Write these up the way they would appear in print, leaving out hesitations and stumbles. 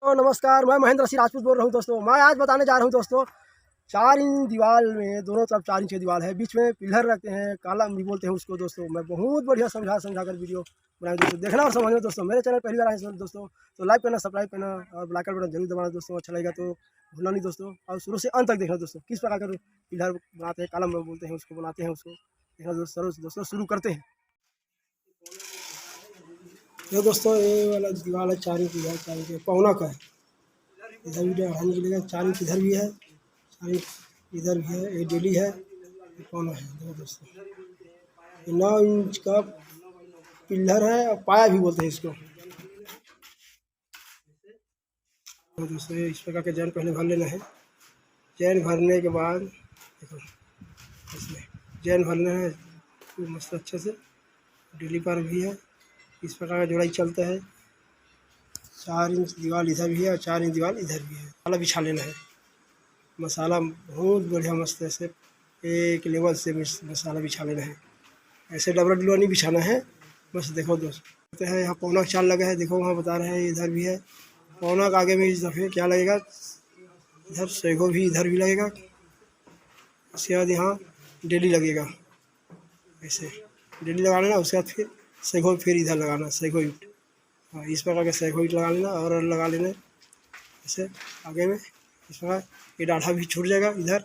तो नमस्कार, मैं महेंद्र सिंह राजपूत बोल रहा हूँ दोस्तों। मैं आज बताने जा रहा हूँ दोस्तों, 4 इंच दीवार में दोनों तरफ 4 इंच की दीवार है, बीच में पिलर रहते हैं, कालम भी बोलते हैं उसको दोस्तों। मैं बहुत बढ़िया समझा कर वीडियो बनाया दोस्तों, देखना और समझना दोस्तों। मेरे चैनल पहली बार आए दोस्तों तो लाइक करना, सब्सक्राइब करना और बेल आइकन बटन जरूर दबाना दोस्तों। अच्छा लगेगा तो भूलना नहीं दोस्तों, और शुरू से अंत तक देखना दोस्तों। किस प्रकार का पिलर बनाते हैं, कालम बोलते हैं उसको, बनाते हैं उसको देखना दोस्तों। शुरू करते हैं। ये दोस्तों, ये वाला दीवार है 4 इंच की, 4 इंच पौना का है। इधर भी 2.5 इंच लगेगा, 4 इंच इधर भी है, 4 इंच इधर भी है। ये डेली है, ये पौना है। देखो दोस्तों, ये 9 इंच का पिलर है और पाया भी बोलते हैं इसको। तो दोस्तों, इस प्रकार का जैन पहले भर लेना है। जैन भरने के बाद देखो, इसमें जैन भरना है मस्त अच्छे से। डेली पर भी है, इस प्रकार का जोड़ाई चलता है। 4 इंच दीवार इधर भी है और 4 इंच दीवार इधर भी है। मसाला बिछा लेना है। मसाला बहुत बढ़िया मस्त ऐसे एक लेवल से मसाला बिछा लेना है। ऐसे डबरा डुला नहीं बिछाना है। बस देखो दोस्त है, यहाँ पौना का 4 लगा है। देखो वहाँ बता रहे हैं, इधर भी है पौना का। आगे में इस दफ़े क्या लगेगा, इधर सैगो भी इधर भी लगेगा। उसके बाद यहाँ डेली लगेगा, ऐसे डेली लगा लेना। उसके बाद फिर सैगो फिर इधर लगाना, सैगो ईंट। हाँ, इस प्रकार का सैगो ईंट लगा लेना और लगा लेना ऐसे आगे में। इस प्रकार ये डाढ़ा भी छूट जाएगा। इधर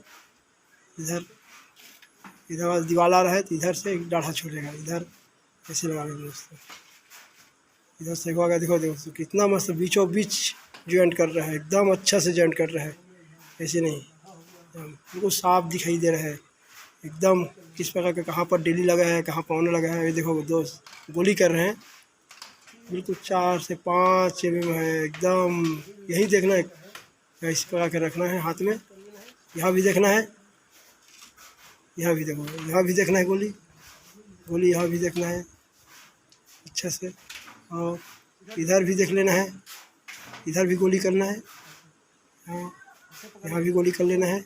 इधर इधर वाला दीवार आ रहा है तो इधर से एक डाढ़ा छूट जाएगा। इधर ऐसे लगा लेंगे दोस्तों। इधर से देखो, देखो दोस्तों कितना मस्त बीचों बीच जॉइंट कर रहा है, एकदम अच्छा से जॉइंट कर रहा है। ऐसे नहीं, बिल्कुल साफ दिखाई दे रहा है एकदम। किस प्रकार का कहाँ पर डेली लगा है, कहाँ पौना लगा है। ये देखो दोस्त, गोली कर रहे हैं बिल्कुल 4 से 5 mm है एकदम। यही देखना है, इस प्रकार के रखना है हाथ में। यहाँ भी देखना है, यहाँ भी देखो, यहाँ भी देखना है गोली यहाँ भी देखना है अच्छे से। और इधर भी देख लेना है, इधर भी गोली करना है। यहाँ भी गोली कर लेना है,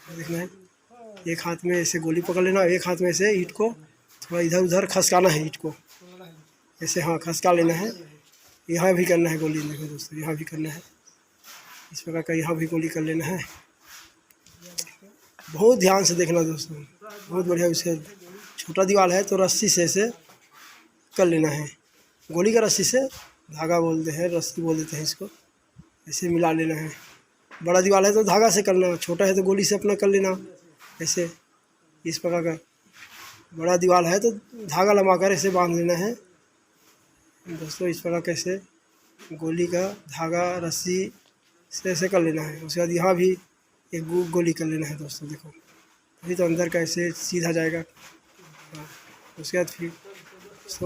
देखना है। एक हाथ में ऐसे गोली पकड़ लेना, एक हाथ में ऐसे ईंट को थोड़ा इधर उधर खसकाना है, ईंट को ऐसे हाँ खसका लेना है। यहाँ भी करना है गोली, देखो दोस्तों यहाँ भी करना है इस प्रकार का। यहाँ भी गोली कर लेना है। बहुत ध्यान से देखना दोस्तों, बहुत बढ़िया। उसे छोटा दीवार है तो रस्सी से ऐसे कर लेना है। गोली का रस्सी से, धागा बोलते हैं, रस्सी बोल देते हैं इसको। ऐसे मिला लेना है। बड़ा दीवार है तो धागा से करना, छोटा है तो गोली से अपना कर लेना ऐसे। इस प्रकार का बड़ा दीवार है तो धागा लगा कर ऐसे बांध लेना है दोस्तों। इस प्रकार कैसे गोली का धागा रस्सी से ऐसे कर लेना है। उसके बाद यहाँ भी एक गोली कर लेना है दोस्तों। देखो अभी तो अंदर का ऐसे सीधा जाएगा। हाँ, उसके बाद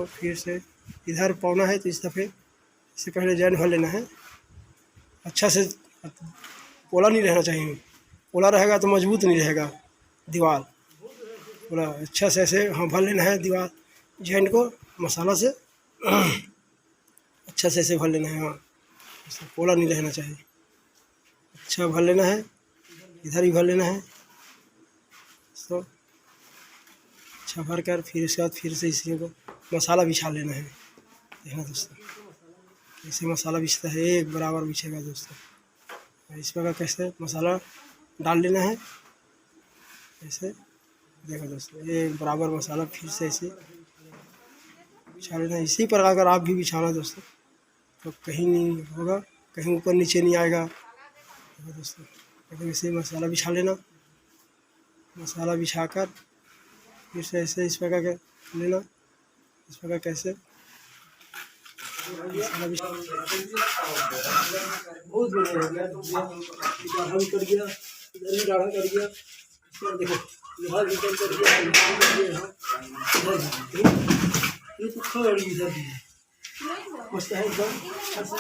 फिर से इधर पौना है तो इस दफ़े इससे पहले जॉइन भर लेना है अच्छा से। पोला नहीं रहना चाहिए, पोला रहेगा तो मजबूत नहीं रहेगा दीवार। पूरा अच्छा से ऐसे हाँ भर लेना है दीवार जॉइंट को मसाला से। अच्छा से ऐसे भर लेना है, हाँ पोला नहीं रहना चाहिए। अच्छा भर लेना है, इधर ही भर लेना है तो अच्छा भर कर फिर उसके बाद फिर से इसी को मसाला बिछा लेना है। देखना दोस्तों कैसे मसाला बिछता है, एक बराबर बिछेगा दोस्तों। इस प्रकार कैसे मसाला डाल लेना है ऐसे। देखो दोस्तों, एक बराबर मसाला फिर से ऐसे बिछा लेना। इसी प्रकार अगर आप भी बिछाना दोस्तों तो कहीं नहीं होगा, कहीं ऊपर नीचे नहीं आएगा। देखो दोस्तों, लेकिन ऐसे मसाला बिछा लेना। मसाला बिछाकर फिर से ऐसे इस प्रकार का लेना। इस प्रकार कैसे मसाला बिछा बहुत बढ़िया कर गया, इधर भी गाढ़ा कर गया। देखो यहाँ भी कर दिया, ये तो खड़ी इधर भी मस्त है एकदम अच्छा से।